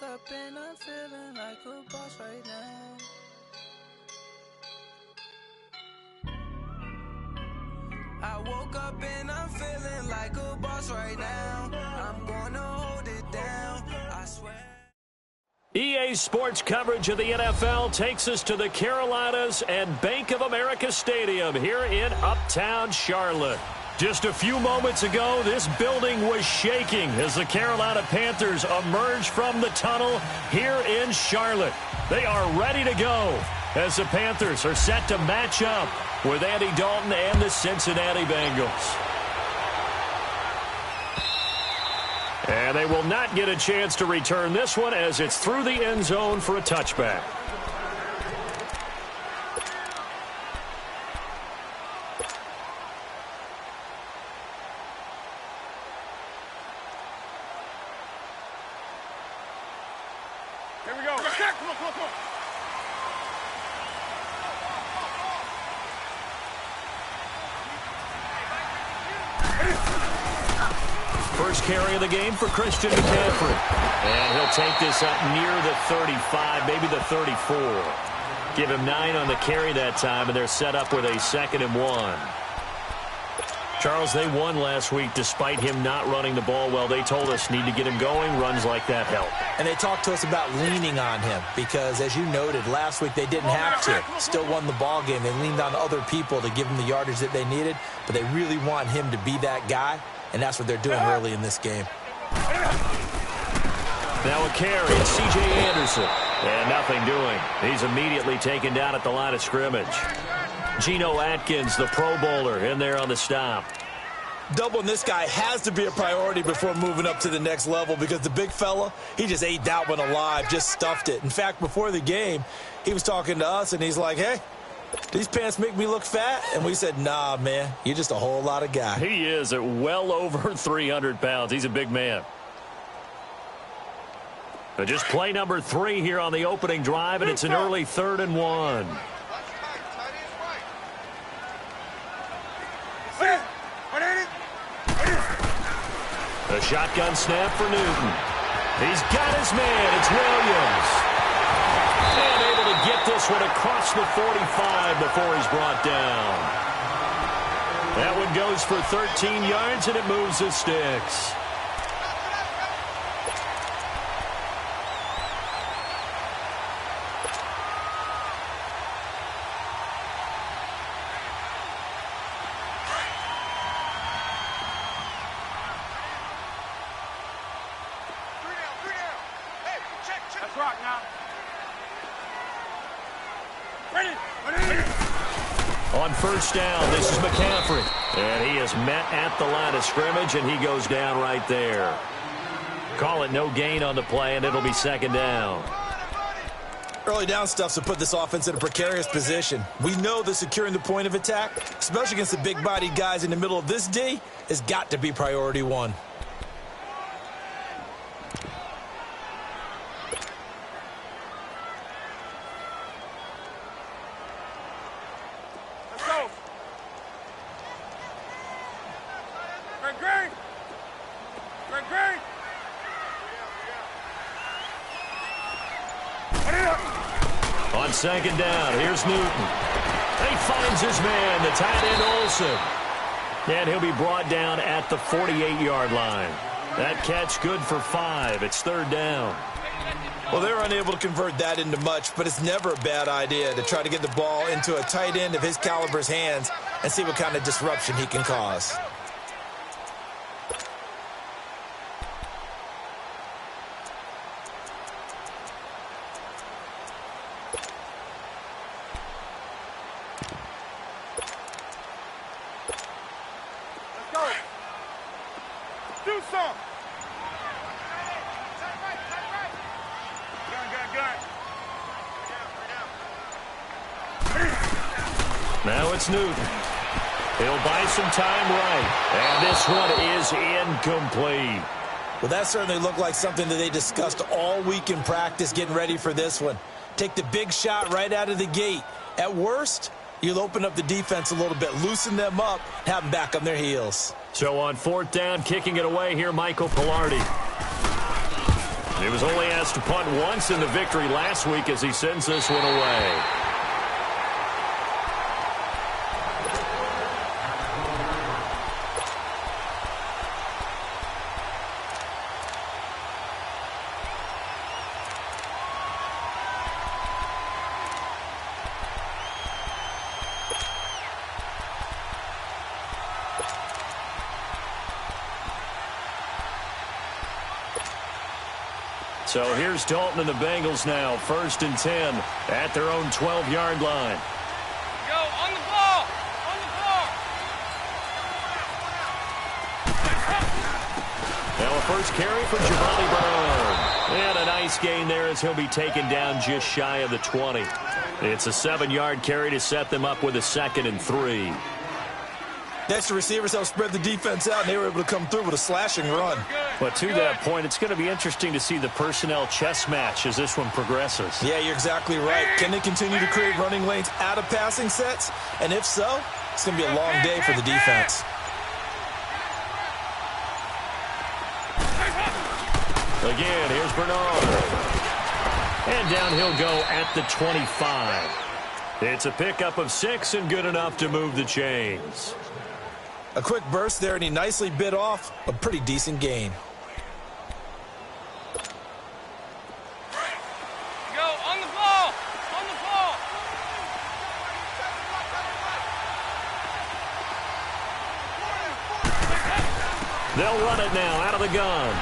woke up and I'm feeling like a boss right now. I woke up and I'm feeling like a boss right now. I'm gonna hold it down, I swear. EA Sports coverage of the NFL takes us to the Carolinas and Bank of America Stadium here in Uptown Charlotte. Just a few moments ago, this building was shaking as the Carolina Panthers emerged from the tunnel here in Charlotte. They are ready to go as the Panthers are set to match up with Andy Dalton and the Cincinnati Bengals. And they will not get a chance to return this one as it's through the end zone for a touchback. Here we go. Come on, come on, come on. First carry of the game for Christian McCaffrey. And he'll take this up near the 35, maybe the 34. Give him 9 on the carry that time, and they're set up with a 2nd and 1. Charles, they won last week despite him not running the ball well. They told us need to get him going. Runs like that help. And they talked to us about leaning on him because, as you noted, last week they didn't have to. Still won the ball game. They leaned on other people to give them the yardage that they needed, but they really want him to be that guy, and that's what they're doing early in this game. Now a carry, it's C.J. Anderson. And nothing doing. He's immediately taken down at the line of scrimmage. Geno Atkins, the Pro Bowler, in there on the stop. Doubling this guy has to be a priority before moving up to the next level because the big fella, he just ate that one alive, just stuffed it. In fact, before the game, he was talking to us, and he's like, hey, these pants make me look fat? And we said, nah, man, you're just a whole lot of guy. He is at well over 300 pounds. He's a big man. But just play number 3 here on the opening drive, and it's an early 3rd and 1. A shotgun snap for Newton. He's got his man. It's Williams. And able to get this one across the 45 before he's brought down. That one goes for 13 yards, and it moves the sticks. On first down, this is McCaffrey. And he is met at the line of scrimmage, and he goes down right there. Call it no gain on the play, and it'll be 2nd down. Early down stuff to put this offense in a precarious position. We know that securing the point of attack, especially against the big-bodied guys in the middle of this D, has got to be priority 1. On 2nd down, here's Newton. He finds his man, the tight end Olsen. And he'll be brought down at the 48-yard line. That catch good for 5. It's 3rd down. Well, they're unable to convert that into much, but it's never a bad idea to try to get the ball into a tight end of his caliber's hands and see what kind of disruption he can cause. Now it's Newton. He'll buy some time right. And this one is incomplete. Well, that certainly looked like something that they discussed all week in practice getting ready for this one. Take the big shot right out of the gate. At worst, you'll open up the defense a little bit, loosen them up, have them back on their heels. So on 4th down, kicking it away here, Michael Pilardi. He was only asked to punt once in the victory last week as he sends this one away. So here's Dalton and the Bengals now, 1st and 10 at their own 12-yard line. Go, on the ball! On the ball! Now a first carry for Javonte Brown. And a nice gain there as he'll be taken down just shy of the 20. It's a 7-yard carry to set them up with a 2nd and 3. Next, the receivers helped spread the defense out, and they were able to come through with a slashing run. But to that point, it's going to be interesting to see the personnel chess match as this one progresses. Yeah, you're exactly right. Can they continue to create running lanes out of passing sets? And if so, it's going to be a long day for the defense. Again, here's Bernard. And down he'll go at the 25. It's a pickup of 6 and good enough to move the chains. A quick burst there, and he nicely bit off a pretty decent gain. Go, on the ball! On the ball! They'll run it now out of the gun.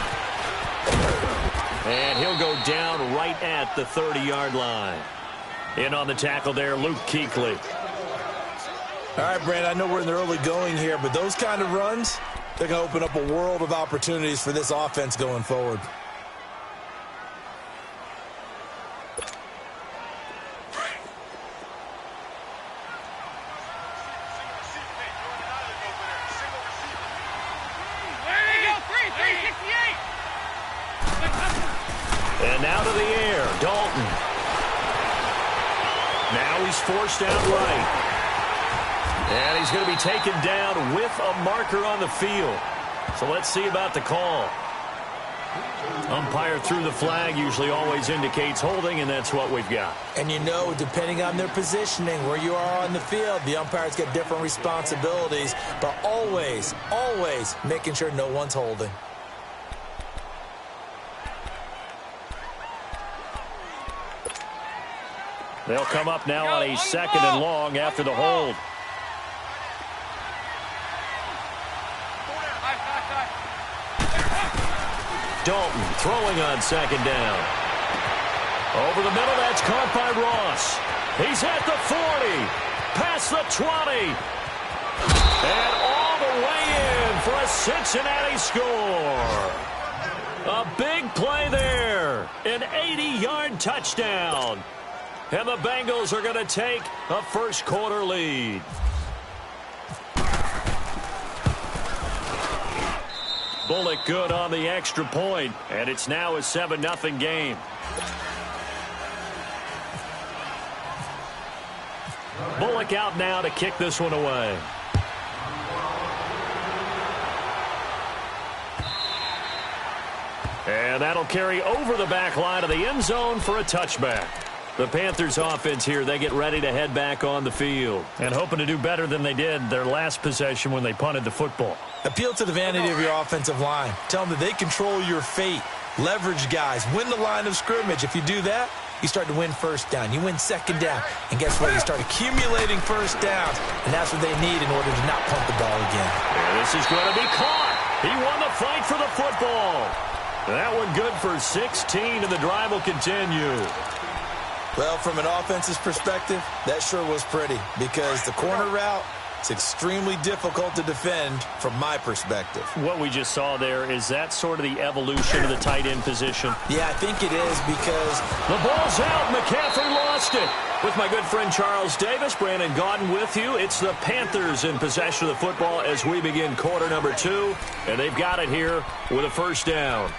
And he'll go down right at the 30-yard line. In on the tackle there, Luke Kuechly. All right, Brandon, I know we're in the early going here, but those kind of runs, they're going to open up a world of opportunities for this offense going forward. And now to the air, Dalton. Now he's forced out right. And he's going to be taken down with a marker on the field. So let's see about the call. Umpire threw the flag, usually always indicates holding, and that's what we've got. And you know, depending on their positioning, where you are on the field, the umpires get different responsibilities, but always, always making sure no one's holding. They'll come up now on a 2nd and long after the hold. Dalton throwing on 2nd down. Over the middle, that's caught by Ross. He's at the 40, past the 20, and all the way in for a Cincinnati score. A big play there, an 80-yard touchdown. And the Bengals are going to take a first-quarter lead. Bullock good on the extra point, and it's now a 7-0 game. Bullock out now to kick this one away. And that'll carry over the back line of the end zone for a touchback. The Panthers offense here, they get ready to head back on the field. And hoping to do better than they did their last possession when they punted the football. Appeal to the vanity of your offensive line. Tell them that they control your fate. Leverage guys. Win the line of scrimmage. If you do that, you start to win first down. You win second down. And guess what? You start accumulating first downs. And that's what they need in order to not punt the ball again. And this is going to be caught. He won the fight for the football. That one good for 16, and the drive will continue. Well, from an offense's perspective, that sure was pretty because the corner route is extremely difficult to defend from my perspective. What we just saw there, is that sort of the evolution of the tight end position? Yeah, I think it is because the ball's out. McCaffrey lost it. With my good friend Charles Davis, Brandon Gaudin with you. It's the Panthers in possession of the football as we begin quarter number 2, and they've got it here with a first down.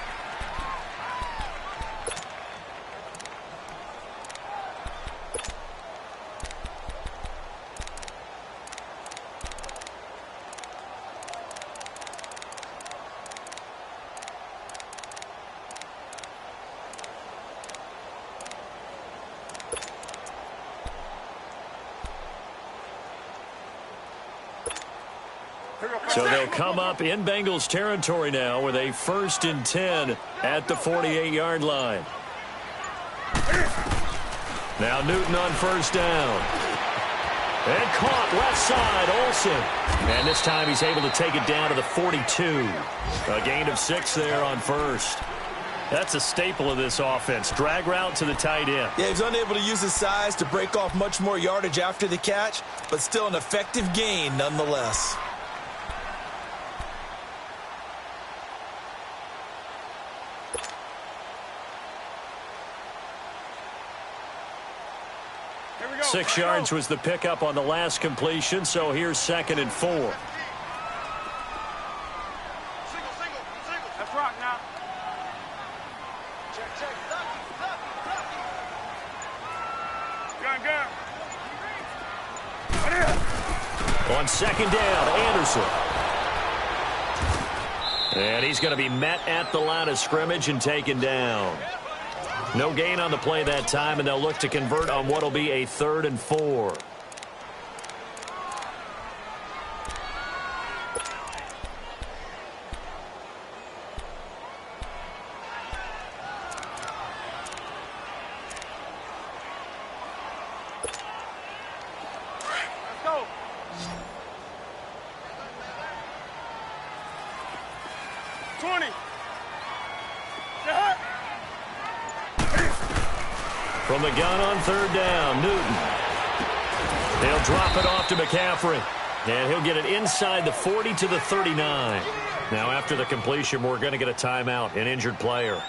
So they'll come up in Bengals territory now with a 1st and 10 at the 48-yard line. Now Newton on 1st down. And caught left side, Olsen. And this time he's able to take it down to the 42. A gain of 6 there on 1st. That's a staple of this offense. Drag route to the tight end. Yeah, he's unable to use his size to break off much more yardage after the catch, but still an effective gain nonetheless. Here we go. 6 yards was the pickup on the last completion, so here's 2nd and 4. Single. Let's rock now. Check. Gun. On 2nd down, Anderson. And he's going to be met at the line of scrimmage and taken down. No gain on the play that time, and they'll look to convert on what will be a 3rd and 4. Let's go. From the gun on 3rd down, Newton. They'll drop it off to McCaffrey. And he'll get it inside the 40 to the 39. Now, after the completion, we're going to get a timeout, an injured player.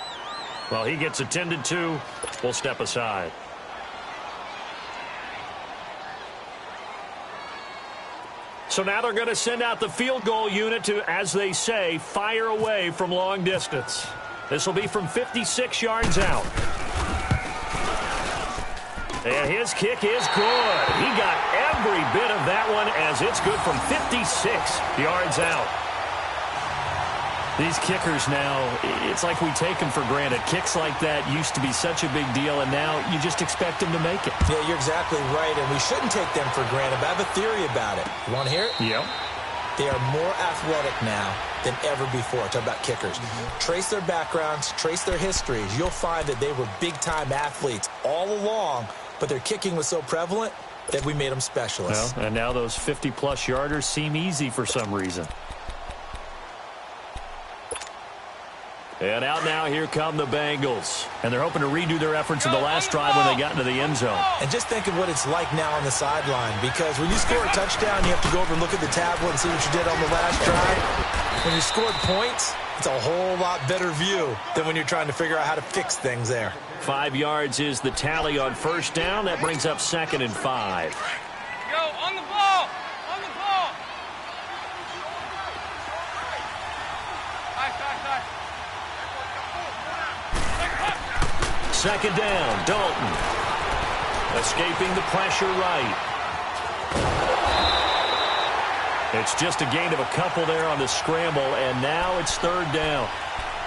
While he gets attended to, we'll step aside. So now they're going to send out the field goal unit to, as they say, fire away from long distance. This will be from 56 yards out. And his kick is good. He got every bit of that one as it's good from 56 yards out. These kickers now, it's like we take them for granted. Kicks like that used to be such a big deal, and now you just expect them to make it. Yeah, you're exactly right, and we shouldn't take them for granted, but I have a theory about it. You want to hear it? Yep. They are more athletic now than ever before. Talk about kickers. Trace their backgrounds, trace their histories. You'll find that they were big-time athletes all along, but their kicking was so prevalent that we made them specialists. Well, and now those 50-plus yarders seem easy for some reason. And out now, here come the Bengals. And they're hoping to redo their efforts in the last drive when they got into the end zone. And just think of what it's like now on the sideline, because when you score a touchdown, you have to go over and look at the tablet and see what you did on the last drive. When you scored points, it's a whole lot better view than when you're trying to figure out how to fix things there. 5 yards is the tally on 1st down. That brings up 2nd and 5. Go, on the ball. On the ball. Nice. 2nd down, Dalton. Escaping the pressure right. It's just a gain of a couple there on the scramble, and now it's 3rd down.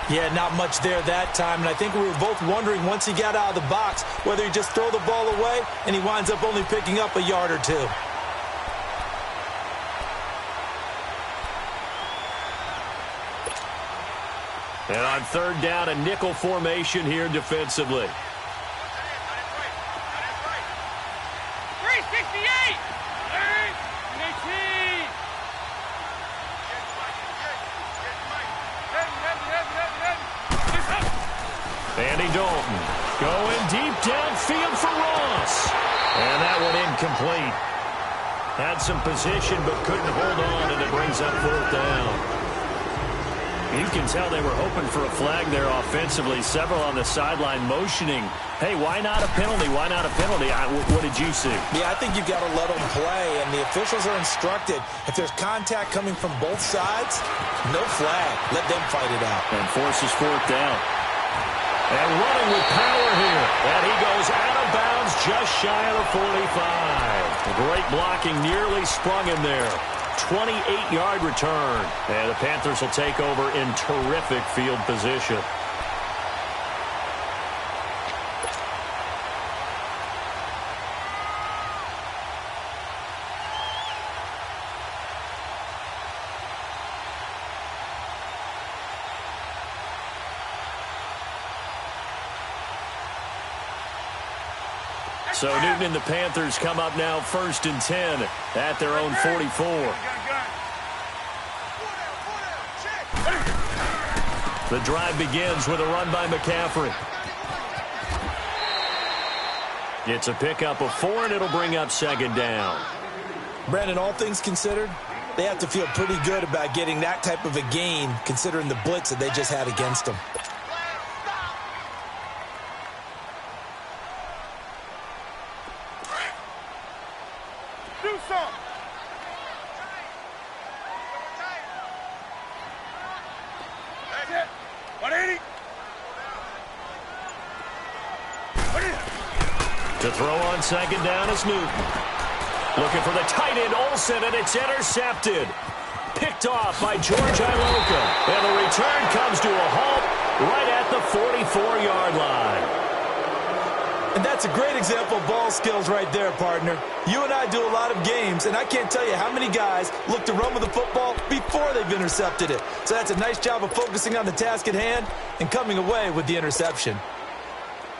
Yeah, not much there that time, and I think we were both wondering once he got out of the box whether he'd just throw the ball away, and he winds up only picking up a yard or two. And on 3rd down, a nickel formation here defensively. 368. Andy Dalton going deep downfield for Ross. And that one incomplete. Had some position but couldn't hold on, and it brings up 4th down. You can tell they were hoping for a flag there offensively. Several on the sideline motioning, hey, why not a penalty? Why not a penalty? What did you see? Yeah, I think you've got to let them play, and the officials are instructed. If there's contact coming from both sides, no flag. Let them fight it out. And forces 4th down. And running with power here. And he goes out of bounds just shy of the 45. Great blocking, nearly sprung him there. 28-yard return. And the Panthers will take over in terrific field position. So Newton and the Panthers come up now 1st and 10 at their own 44. The drive begins with a run by McCaffrey. It's a pickup of 4, and it'll bring up 2nd down. Brandon, all things considered, they have to feel pretty good about getting that type of a gain considering the blitz that they just had against them. Do something. That's it. 180. To throw on 2nd down is Newton. Looking for the tight end, Olsen, and it's intercepted. Picked off by George Iloka. And the return comes to a halt right at the 44-yard line. And that's a great example of ball skills right there, partner. You and I do a lot of games, and I can't tell you how many guys look to run with the football before they've intercepted it. So that's a nice job of focusing on the task at hand and coming away with the interception.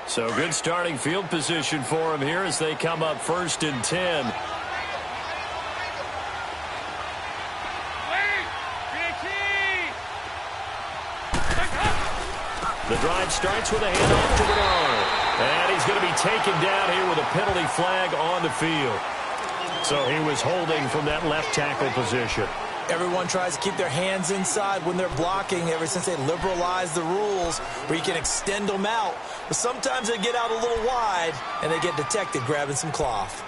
So good starting field position for him here as they come up 1st and 10. The drive starts with a handoff to Bernard. And he's going to be taken down here with a penalty flag on the field. So he was holding from that left tackle position. Everyone tries to keep their hands inside when they're blocking ever since they liberalized the rules where you can extend them out. But sometimes they get out a little wide and they get detected grabbing some cloth.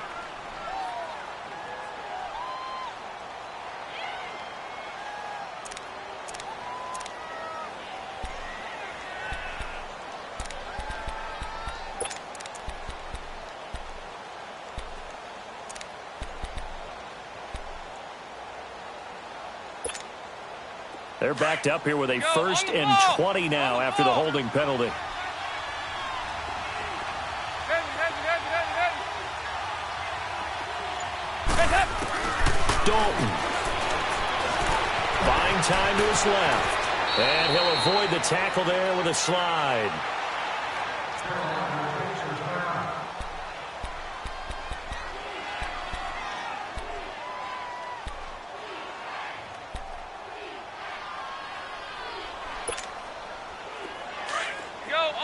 They're backed up here with a 1st and 20 now after the holding penalty. Dalton. Buying time to his left. And he'll avoid the tackle there with a slide.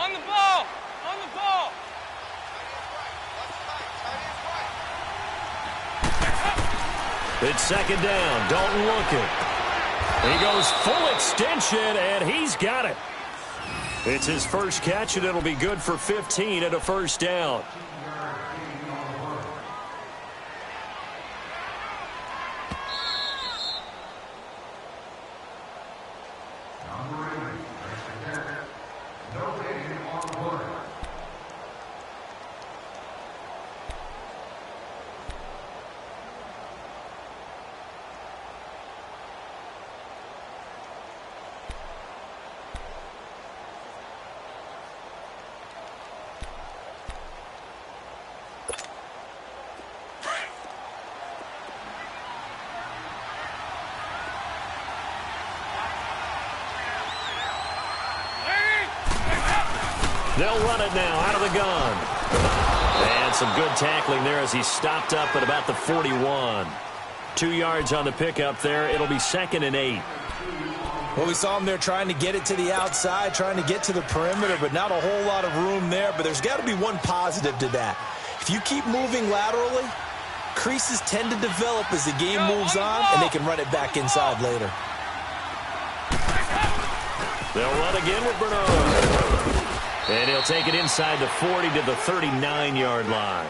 On the ball! On the ball! It's 2nd down. Dalton looking. He goes full extension, and he's got it. It's his first catch, and it'll be good for 15 and a 1st down. They'll run it now out of the gun. And some good tackling there as he stopped up at about the 41. 2 yards on the pickup there. It'll be 2nd and 8. Well, we saw him there trying to get it to the outside, trying to get to the perimeter, but not a whole lot of room there. But there's got to be one positive to that. If you keep moving laterally, creases tend to develop as the game moves on, and they can run it back inside later. They'll run again with Bernard. And he'll take it inside the 40 to the 39-yard line.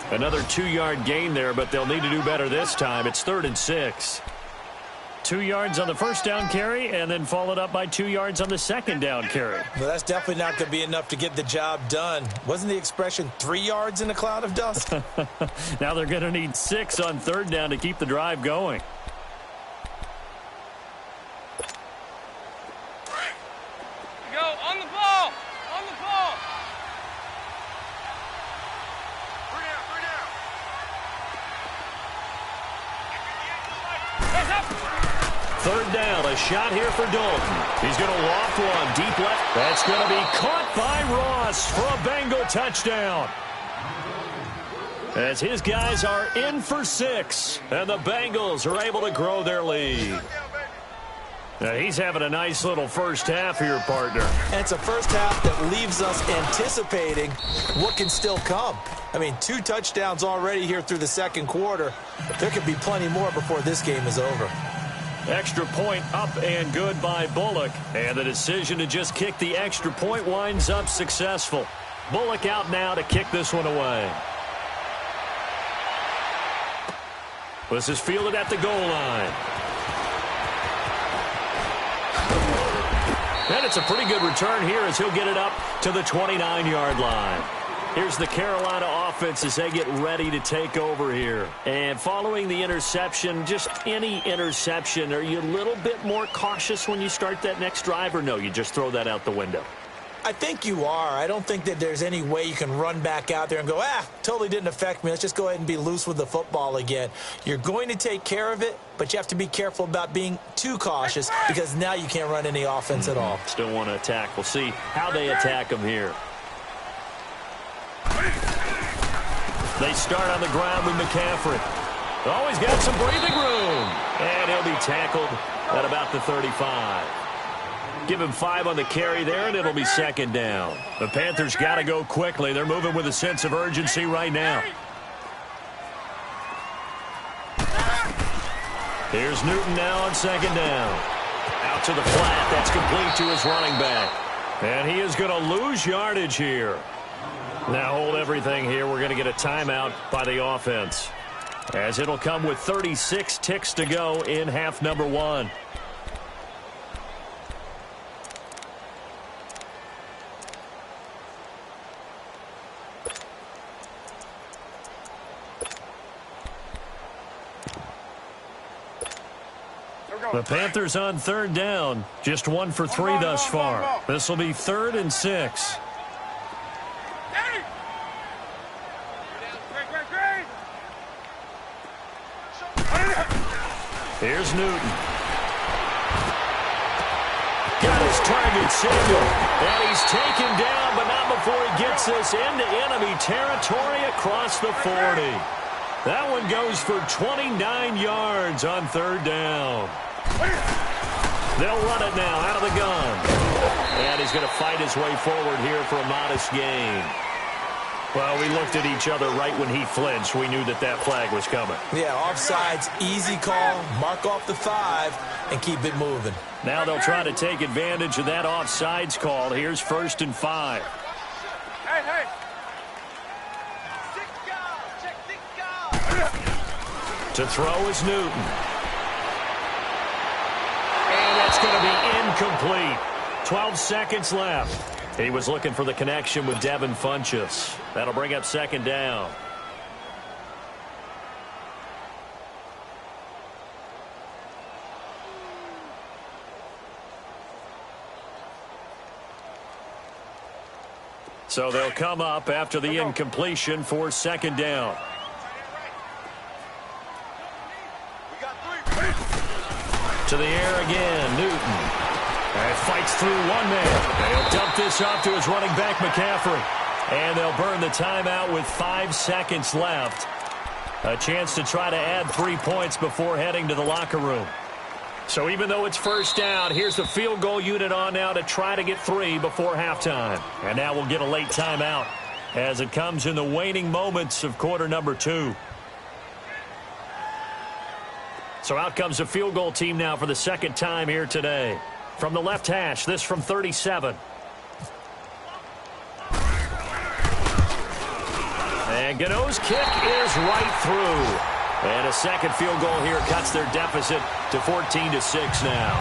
Another 2-yard gain there, but they'll need to do better this time. It's 3rd and 6. 2 yards on the 1st down carry, and then followed up by 2 yards on the 2nd down carry. Well, that's definitely not going to be enough to get the job done. Wasn't the expression 3 yards in a cloud of dust? Now they're going to need 6 on 3rd down to keep the drive going. Third down, a shot here for Dalton. He's going to loft one deep left. That's going to be caught by Ross for a Bengal touchdown. as his guys are in for 6, and the Bengals are able to grow their lead. Now, he's having a nice little first half here, partner. And it's a first half that leaves us anticipating what can still come. I mean, 2 touchdowns already here through the second quarter. There could be plenty more before this game is over. Extra point up and good by Bullock. And the decision to just kick the extra point winds up successful. Bullock out now to kick this one away. This is fielded at the goal line. And it's a pretty good return here as he'll get it up to the 29-yard line. Here's the Carolina offense as they get ready to take over here. And following the interception, just any interception, are you a little bit more cautious when you start that next drive, or no, you just throw that out the window? I think you are. I don't think that there's any way you can run back out there and go, totally didn't affect me. Let's just go ahead and be loose with the football again. You're going to take care of it, but you have to be careful about being too cautious because now you can't run any offense at all. Still want to attack. We'll see how they attack them here. They start on the ground with McCaffrey. Always got some breathing room. And he'll be tackled at about the 35. Give him 5 on the carry there, and it'll be second down. The Panthers got to go quickly. They're moving with a sense of urgency right now. Here's Newton now on second down. Out to the flat. That's complete to his running back. And he is going to lose yardage here. Now hold everything here. We're going to get a timeout by the offense, as it'll come with 36 ticks to go in half number 1. The Panthers on third down. Just 1 for 3 thus far. This will be 3rd and 6. Here's Newton. Got his target single. And he's taken down, but not before he gets this into enemy territory across the 40. That one goes for 29 yards on third down. They'll run it now out of the gun. And he's going to fight his way forward here for a modest gain. Well, we looked at each other right when he flinched. We knew that that flag was coming. Yeah, offsides, easy call. Mark off the 5 and keep it moving. Now they'll try to take advantage of that offsides call. Here's 1st and 5. Hey. To throw is Newton. And that's going to be incomplete. 12 seconds left. He was looking for the connection with Devin Funchess. That'll bring up second down. So they'll come up after the incompletion for second down. To the air again, Newton. And fights through one man. He'll dump this off to his running back, McCaffrey. And they'll burn the timeout with 5 seconds left. A chance to try to add 3 points before heading to the locker room. So even though it's first down, here's the field goal unit on now to try to get 3 before halftime. And now we'll get a late timeout as it comes in the waning moments of quarter number 2. So out comes the field goal team now for the second time here today. From the left hash, this from 37. And Gano's kick is right through. And a second field goal here cuts their deficit to 14-6 now.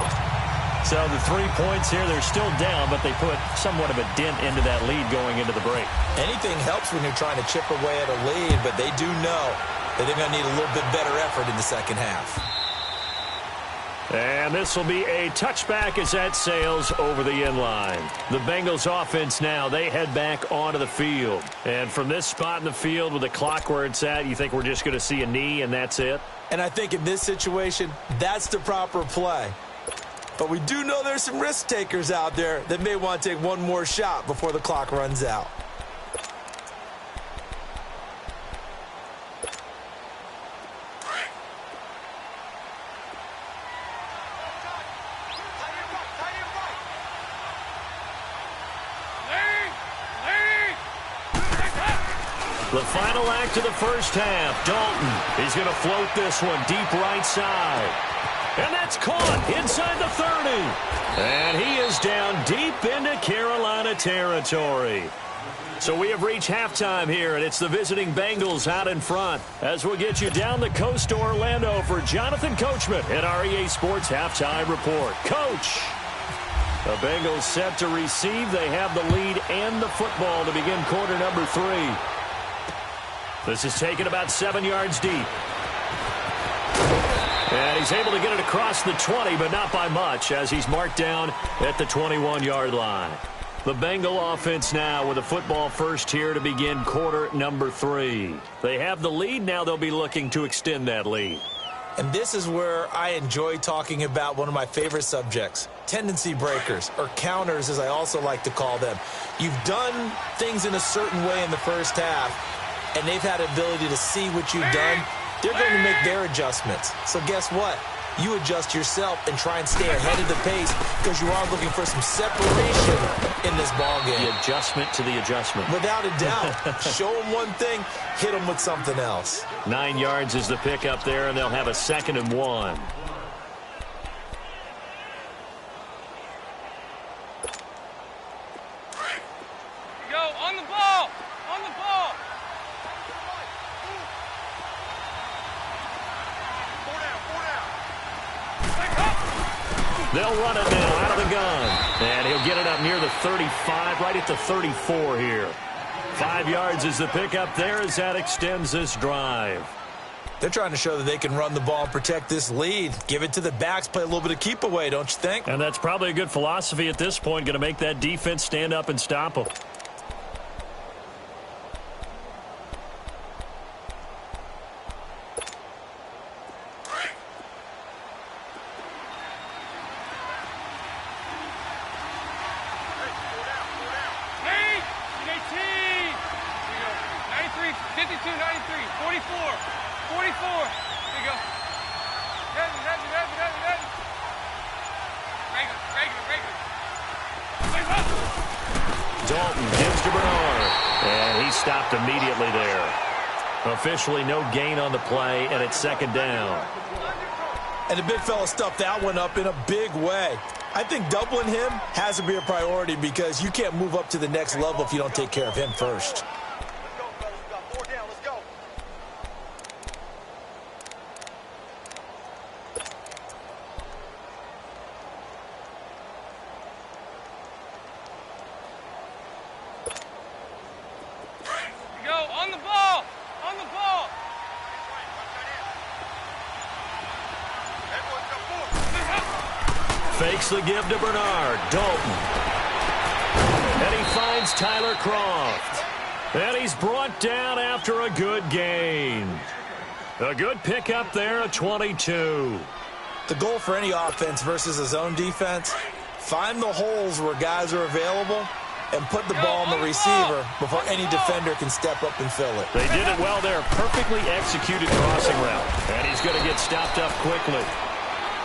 So the 3 points here, they're still down, but they put somewhat of a dent into that lead going into the break. Anything helps when you're trying to chip away at a lead, but they do know that they're going to need a little bit better effort in the second half. And this will be a touchback as that sails over the end line. The Bengals offense now, they head back onto the field. And from this spot in the field with the clock where it's at, you think we're just going to see a knee and that's it? And I think in this situation, that's the proper play. But we do know there's some risk takers out there that may want to take one more shot before the clock runs out. The final act of the first half. Dalton, he's going to float this one deep right side. And that's caught inside the 30. And he is down deep into Carolina territory. So we have reached halftime here, and it's the visiting Bengals out in front. As we'll get you down the coast to Orlando for Jonathan Coachman at our EA Sports Halftime Report. Coach! The Bengals set to receive. They have the lead and the football to begin quarter number 3. This is taken about 7 yards deep. And he's able to get it across the 20, but not by much, as he's marked down at the 21-yard line. The Bengal offense now with a football first here to begin quarter number 3. They have the lead. Now they'll be looking to extend that lead. And this is where I enjoy talking about one of my favorite subjects, tendency breakers, or counters as I also like to call them. You've done things in a certain way in the first half, and they've had ability to see what you've done. They're going to make their adjustments. So guess what? You adjust yourself and try and stay ahead of the pace because you are looking for some separation in this ball game. The adjustment to the adjustment. Without a doubt. Show them one thing, hit them with something else. 9 yards is the pickup there, and they'll have a 2nd and 1. Go, on the ball! On the ball! They'll run it now out of the gun. And he'll get it up near the 35, right at the 34 here. 5 yards is the pickup there as that extends this drive. They're trying to show that they can run the ball and protect this lead. Give it to the backs, play a little bit of keep away, don't you think? And that's probably a good philosophy at this point, going to make that defense stand up and stop them. Dalton gives to Bernard, and he stopped immediately there. Officially no gain on the play, and it's 2nd down. And the big fella stuffed that one up in a big way. I think doubling him has to be a priority because you can't move up to the next level if you don't take care of him first. Fakes the give to Bernard. Dalton. And he finds Tyler Croft. And he's brought down after a good gain. A good pickup there at 22. The goal for any offense versus a zone defense, find the holes where guys are available and put the ball on the receiver before any defender can step up and fill it. They did it well there. Perfectly executed crossing route. And he's going to get stopped up quickly.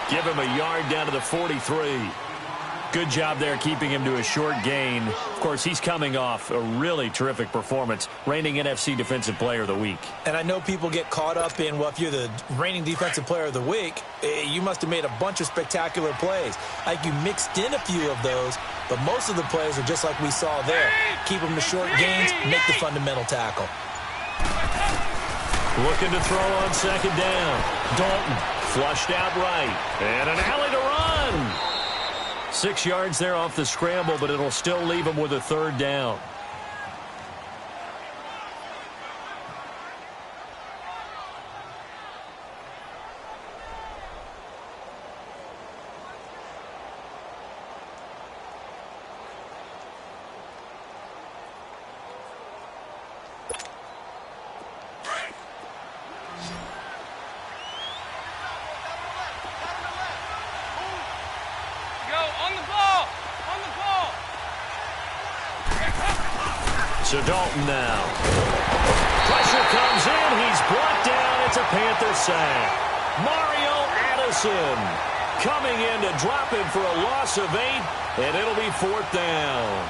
Give him a yard down to the 43. Good job there keeping him to a short gain. Of course, he's coming off a really terrific performance, reigning NFC Defensive Player of the Week. And I know people get caught up in, well, if you're the reigning Defensive Player of the Week, you must have made a bunch of spectacular plays. Like you mixed in a few of those, but most of the plays are just like we saw there. Keep them to short gains, make the fundamental tackle. Looking to throw on 2nd down. Dalton flushed out right. And an alley to run. 6 yards there off the scramble, but it'll still leave him with a 3rd down. So Dalton now. Pressure comes in. He's brought down. It's a Panther sack. Mario Addison coming in to drop him for a loss of 8, and it'll be 4th down.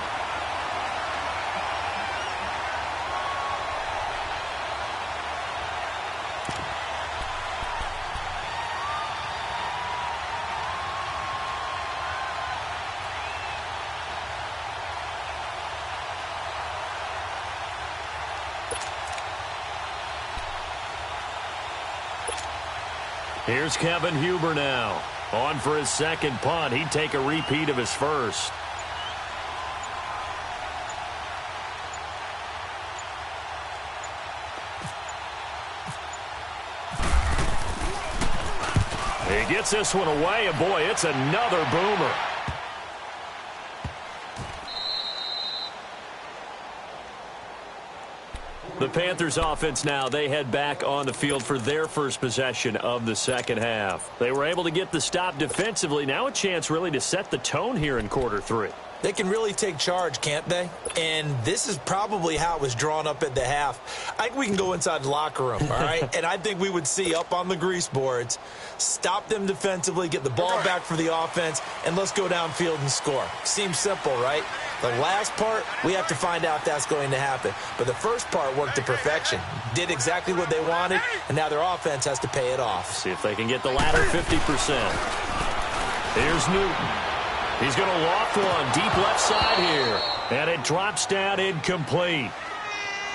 Here's Kevin Huber now. On for his second punt. He'd take a repeat of his first. He gets this one away, and boy, it's another boomer. The Panthers offense now, they head back on the field for their first possession of the second half. They were able to get the stop defensively. Now a chance really to set the tone here in quarter three. They can really take charge, can't they? And this is probably how it was drawn up at the half. I think we can go inside the locker room, all right? And I think we would see up on the grease boards, stop them defensively, get the ball back for the offense, and let's go downfield and score. Seems simple, right? The last part, we have to find out if that's going to happen. But the first part worked to perfection. Did exactly what they wanted, and now their offense has to pay it off. See if they can get the latter 50%. Here's Newton. He's going to loft one deep left side here. And it drops down incomplete.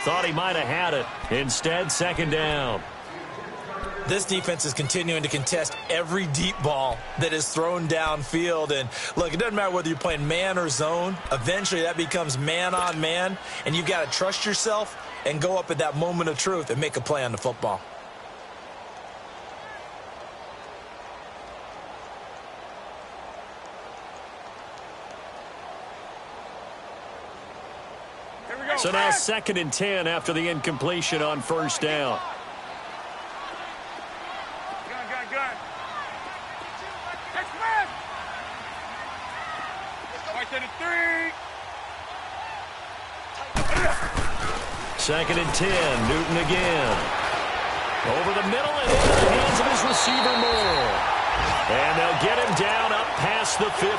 Thought he might have had it. Instead, second down. This defense is continuing to contest every deep ball that is thrown downfield. And, look, it doesn't matter whether you're playing man or zone. Eventually, that becomes man on man. And you've got to trust yourself and go up at that moment of truth and make a play on the football. So now 2nd and 10 after the incompletion on first down. Gun. Next man. Right to the 3. 2nd and 10, Newton again. Over the middle and into the hands of his receiver Moore. And they'll get him down up past the 15.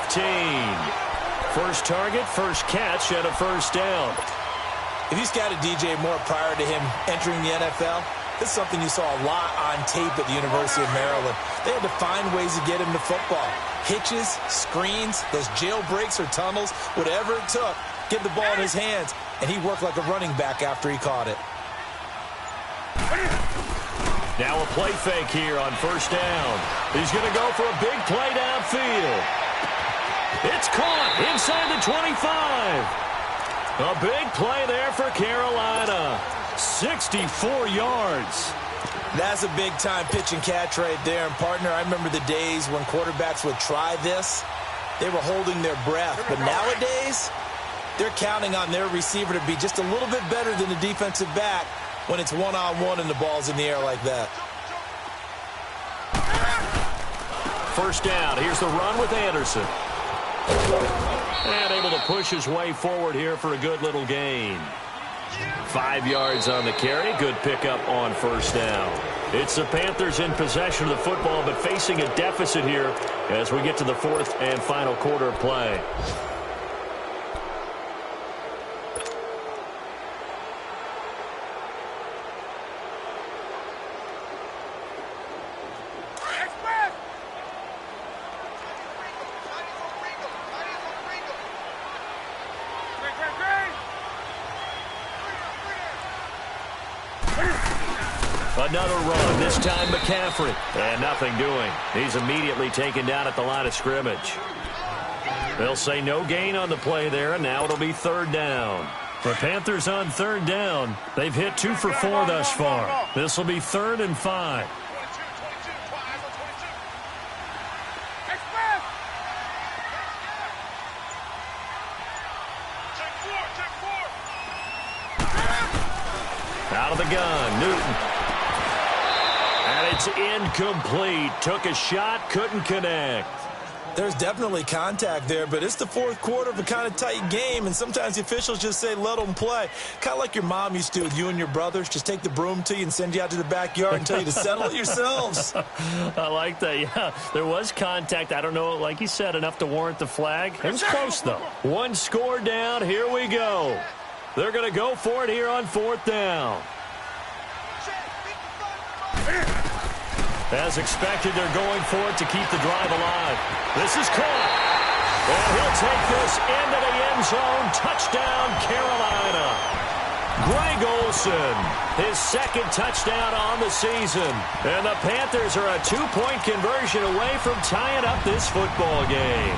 First target, first catch, and a first down. If you scouted DJ Moore prior to him entering the NFL, this is something you saw a lot on tape at the University of Maryland. They had to find ways to get him to football. Hitches, screens, those jailbreaks or tunnels, whatever it took, get the ball in his hands, and he worked like a running back after he caught it. Now a play fake here on first down. He's going to go for a big play downfield. It's caught inside the 25. A big play there for Carolina. 64 yards. That's a big-time pitch and catch right there. And, partner, I remember the days when quarterbacks would try this. They were holding their breath. But nowadays, they're counting on their receiver to be just a little bit better than the defensive back when it's one-on-one and the ball's in the air like that. First down. Here's the run with Anderson. And able to push his way forward here for a good little gain. 5 yards on the carry. Good pickup on first down. It's the Panthers in possession of the football, but facing a deficit here as we get to the 4th and final quarter of play. Another run, this time McCaffrey. And nothing doing. He's immediately taken down at the line of scrimmage. They'll say no gain on the play there, and now it'll be third down. For Panthers on third down, they've hit 2 for 4 thus far. This will be 3rd and 5. Out of the gun, Newton. And it's incomplete. Took a shot, couldn't connect. There's definitely contact there, but it's the 4th quarter of a kind of tight game, and sometimes the officials just say, let them play. Kind of like your mom used to with you and your brothers. Just take the broom to you and send you out to the backyard and tell you to settle it yourselves. I like that, yeah. There was contact. I don't know, like you said, enough to warrant the flag. It was close, though. 1 score down. Here we go. They're going to go for it here on 4th down. As expected, they're going for it to keep the drive alive. This is caught. And he'll take this into the end zone. Touchdown, Carolina. Greg Olsen, his second touchdown on the season. And the Panthers are a 2-point conversion away from tying up this football game.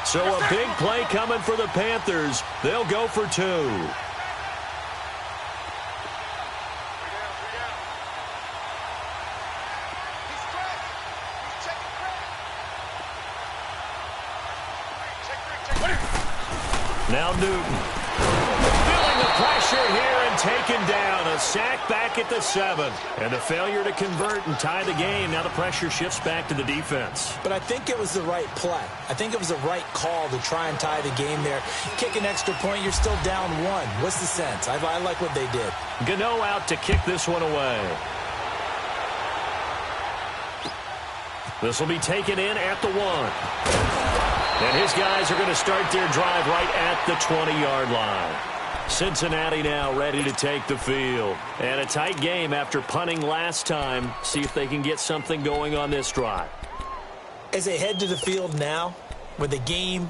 So a big play coming for the Panthers. They'll go for 2. Now Newton. Feeling the pressure here and taken down. A sack back at the 7. And a failure to convert and tie the game. Now the pressure shifts back to the defense. But I think it was the right play. I think it was the right call to try and tie the game there. Kick an extra point, you're still down 1. What's the sense? I like what they did. Gano out to kick this one away. This will be taken in at the 1. And his guys are going to start their drive right at the 20-yard line. Cincinnati now ready to take the field. And a tight game after punting last time. See if they can get something going on this drive. As they head to the field now, with the game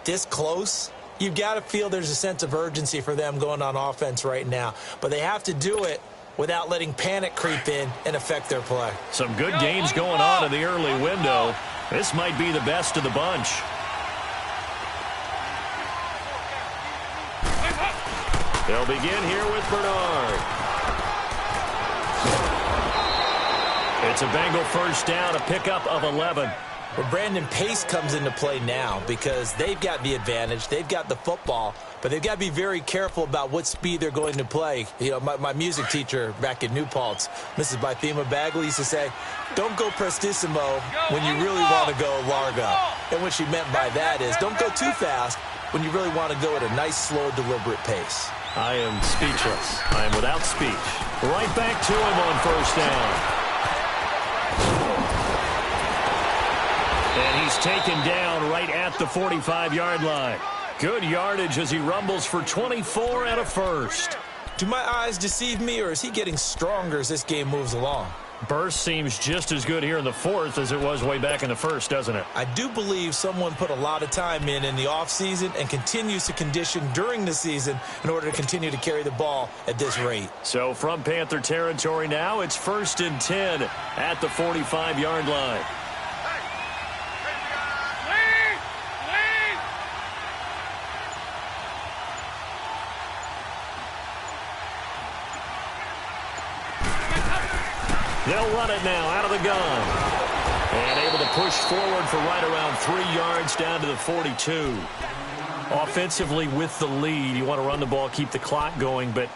this close, you've got to feel there's a sense of urgency for them going on offense right now. But they have to do it without letting panic creep in and affect their play. Some good games going on in the early window. This might be the best of the bunch. They'll begin here with Bernard. It's a Bengal first down, a pickup of 11. Well, Brandon Pace comes into play now because they've got the advantage. They've got the football, but they've got to be very careful about what speed they're going to play. You know, my music teacher back in New Paltz, Mrs. Bythema Bagley, used to say, don't go prestissimo when you really want to go largo. And what she meant by that is don't go too fast when you really want to go at a nice, slow, deliberate pace. I am speechless. I am without speech. Right back to him on first down. And he's taken down right at the 45-yard line. Good yardage as he rumbles for 24 and a first. Do my eyes deceive me, or is he getting stronger as this game moves along? Burst seems just as good here in the 4th as it was way back in the 1st, doesn't it? I do believe someone put a lot of time in the offseason and continues to condition during the season in order to continue to carry the ball at this rate. So from Panther territory now, it's 1st and 10 at the 45-yard line. They'll run it now out of the gun. And able to push forward for right around 3 yards down to the 42. Offensively with the lead, you want to run the ball, keep the clock going, but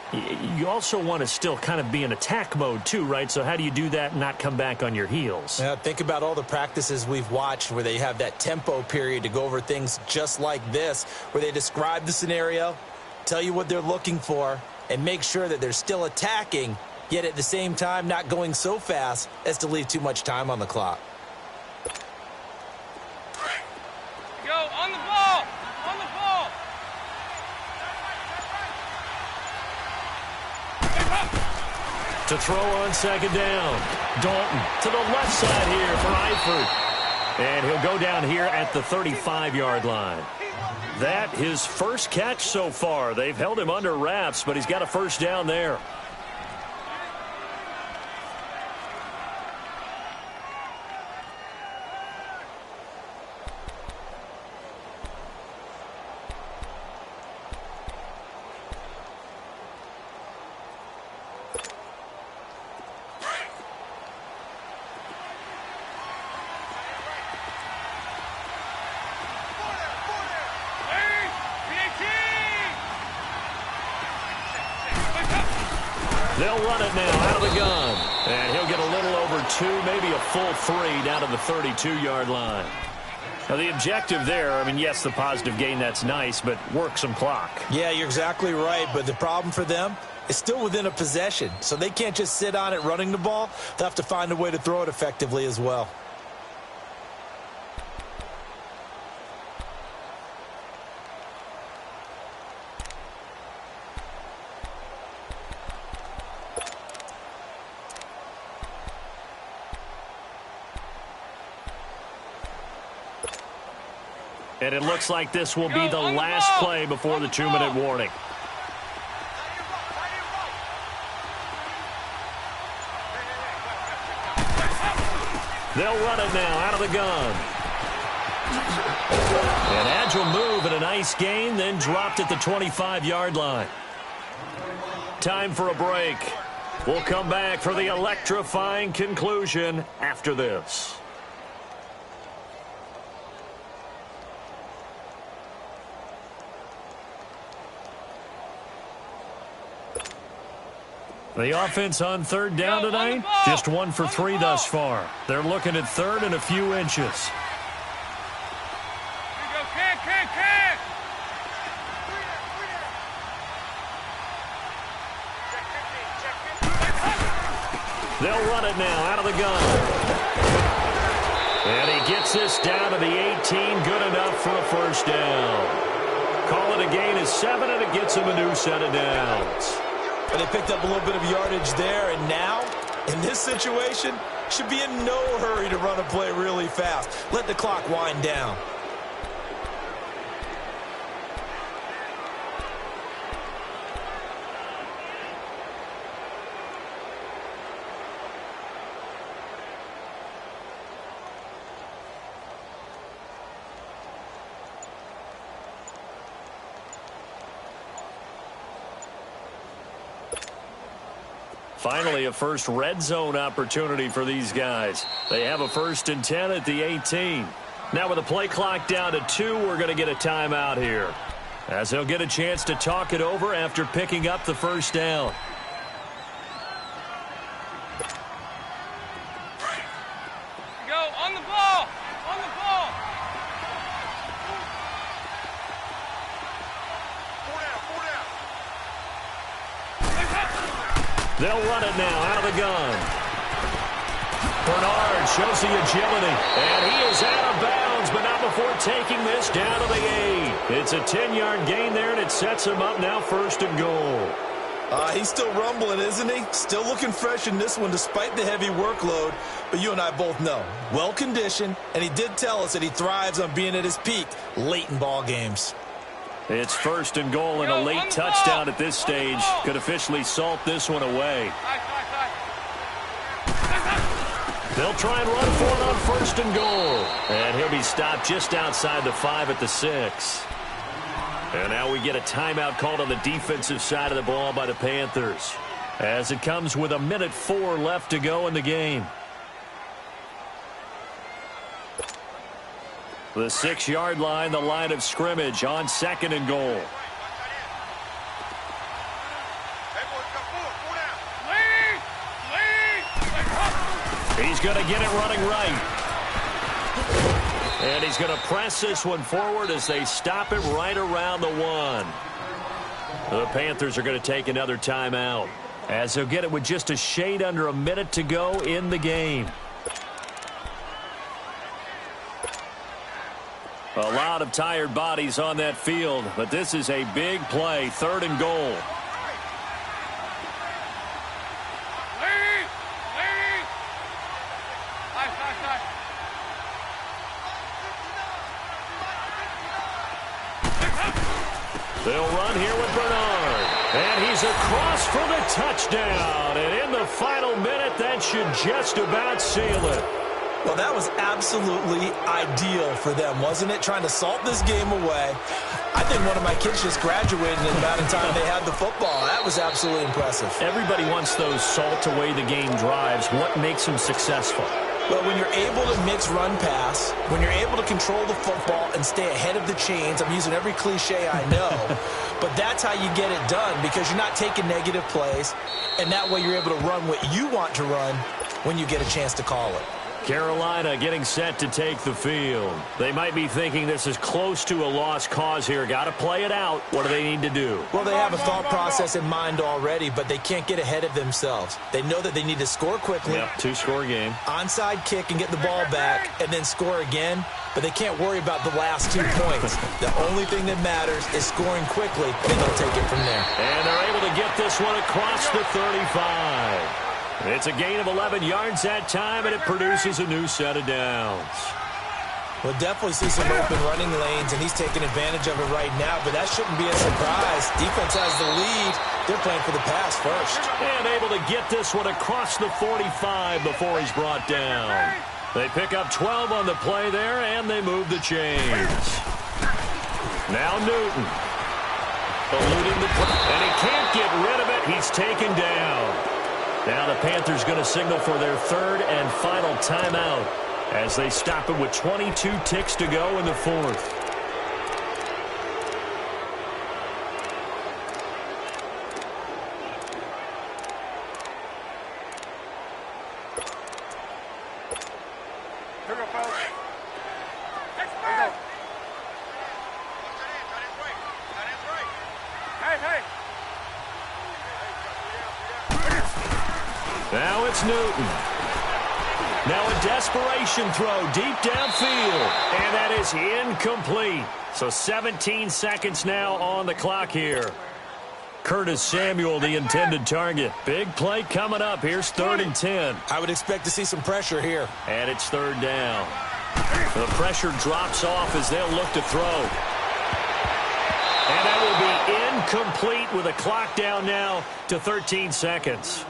you also want to still kind of be in attack mode too, right? So how do you do that and not come back on your heels? Yeah, think about all the practices we've watched where they have that tempo period to go over things just like this, where they describe the scenario, tell you what they're looking for, and make sure that they're still attacking, yet at the same time not going so fast as to leave too much time on the clock. Go, on the ball! On the ball! To throw on second down. Dalton to the left side here for Eifert. And he'll go down here at the 35-yard line. That his first catch so far. They've held him under wraps, but he's got a first down there. They'll run it now out of the gun. And he'll get a little over 2, maybe a full 3 down to the 32-yard line. Now, the objective there, I mean, yes, the positive gain, that's nice, but work some clock. Yeah, you're exactly right, but the problem for them is still within a possession. So they can't just sit on it running the ball. They'll have to find a way to throw it effectively as well. And it looks like this will be the last play before the 2-minute warning. They'll run it now out of the gun. An agile move and a nice gain, then dropped at the 25-yard line. Time for a break. We'll come back for the electrifying conclusion after this. The offense on third down tonight, just 1 for 3 thus far. They're looking at third and a few inches. Here you go, kick. They'll run it now out of the gun. And he gets this down to the 18, good enough for a first down. Call it a gain of 7, and it gets him a new set of downs. But they picked up a little bit of yardage there, and now, in this situation, should be in no hurry to run a play really fast. Let the clock wind down. Finally, a first red zone opportunity for these guys. They have a 1st and 10 at the 18. Now with the play clock down to 2, we're going to get a timeout here, as they'll get a chance to talk it over after picking up the first down. Go, on the ball. They'll run it now out of the gun. Bernard shows the agility, and he is out of bounds, but not before taking this down to the 8. It's a 10-yard gain there, and it sets him up now 1st and goal. He's still rumbling, isn't he? Still looking fresh in this one despite the heavy workload. But you and I both know, well-conditioned, and he did tell us that he thrives on being at his peak late in ball games. It's 1st and goal, and a late touchdown at this stage could officially salt this one away. They'll try and run for it on 1st and goal. And he'll be stopped just outside the 5 at the 6. And now we get a timeout called on the defensive side of the ball by the Panthers, as it comes with 1:04 left to go in the game. The 6-yard line, the line of scrimmage on 2nd and goal. He's going to get it running right. And he's going to press this one forward as they stop it right around the 1. The Panthers are going to take another timeout, as they'll get it with just a shade under a minute to go in the game. A lot of tired bodies on that field, but this is a big play, 3rd and goal. They'll run here with Bernard. And he's across for the touchdown. And in the final minute, that should just about seal it. Well, that was absolutely ideal for them, wasn't it? Trying to salt this game away. I think one of my kids just graduated in the amount of time they had the football. That was absolutely impressive. Everybody wants those salt-away-the-game drives. What makes them successful? Well, when you're able to mix run-pass, when you're able to control the football and stay ahead of the chains, I'm using every cliche I know, but that's how you get it done, because you're not taking negative plays, and that way you're able to run what you want to run when you get a chance to call it. Carolina getting set to take the field. They might be thinking this is close to a lost cause here. Got to play it out. What do they need to do? Well, they have a thought process in mind already, but they can't get ahead of themselves. They know that they need to score quickly. Yep, 2-score game. Onside kick and get the ball back and then score again, but they can't worry about the last 2 points. The only thing that matters is scoring quickly, and they'll take it from there. And they're able to get this one across the 35. It's a gain of 11 yards that time, and it produces a new set of downs. We'll definitely see some open running lanes, and he's taking advantage of it right now, but that shouldn't be a surprise. Defense has the lead. They're playing for the pass first. And able to get this one across the 45 before he's brought down. They pick up 12 on the play there, and they move the chains. Now Newton. Eluding the play, and he can't get rid of it. He's taken down. Now the Panthers going to signal for their third and final timeout as they stop it with 22 ticks to go in the fourth. Here we go, fellas. Hey. Now it's Newton. Now a desperation throw deep downfield. And that is incomplete. So 17 seconds now on the clock here. Curtis Samuel, the intended target. Big play coming up. Here's 3rd and 10. I would expect to see some pressure here. And it's 3rd down. The pressure drops off as they'll look to throw. And that will be incomplete with a clock down now to 13 seconds.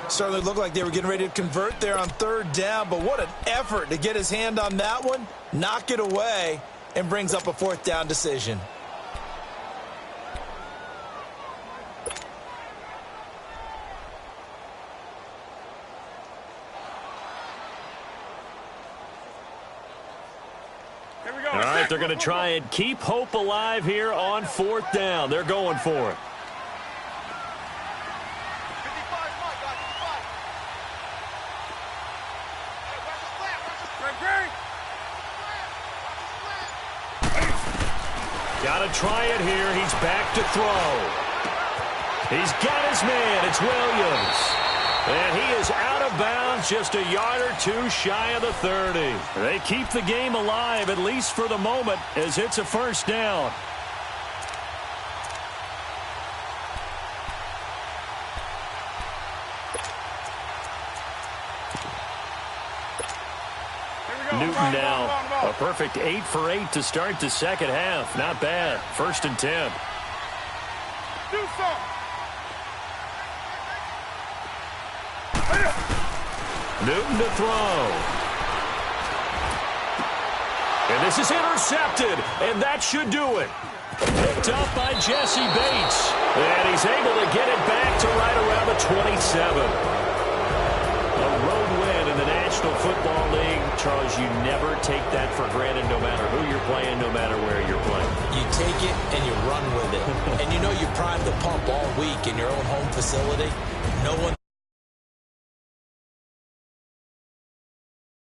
Certainly looked like they were getting ready to convert there on 3rd down, but what an effort to get his hand on that one, knock it away, and brings up a 4th down decision. All right, they're going to try and keep hope alive here on 4th down. They're going for it. Got to try it here. He's back to throw. He's got his man. It's Williams. And he is out of bounds, just a yard or two shy of the 30. They keep the game alive, at least for the moment, as it's a 1st down. Newton now, a perfect 8 for 8 to start the second half. Not bad. 1st and 10. Do something. Newton to throw. And this is intercepted, and that should do it. Picked up by Jesse Bates. And he's able to get it back to right around the 27. A road win in the National Football League. Charles, you never take that for granted, no matter who you're playing, no matter where you're playing. You take it and you run with it. And you know you primed the pump all week in your own home facility. No one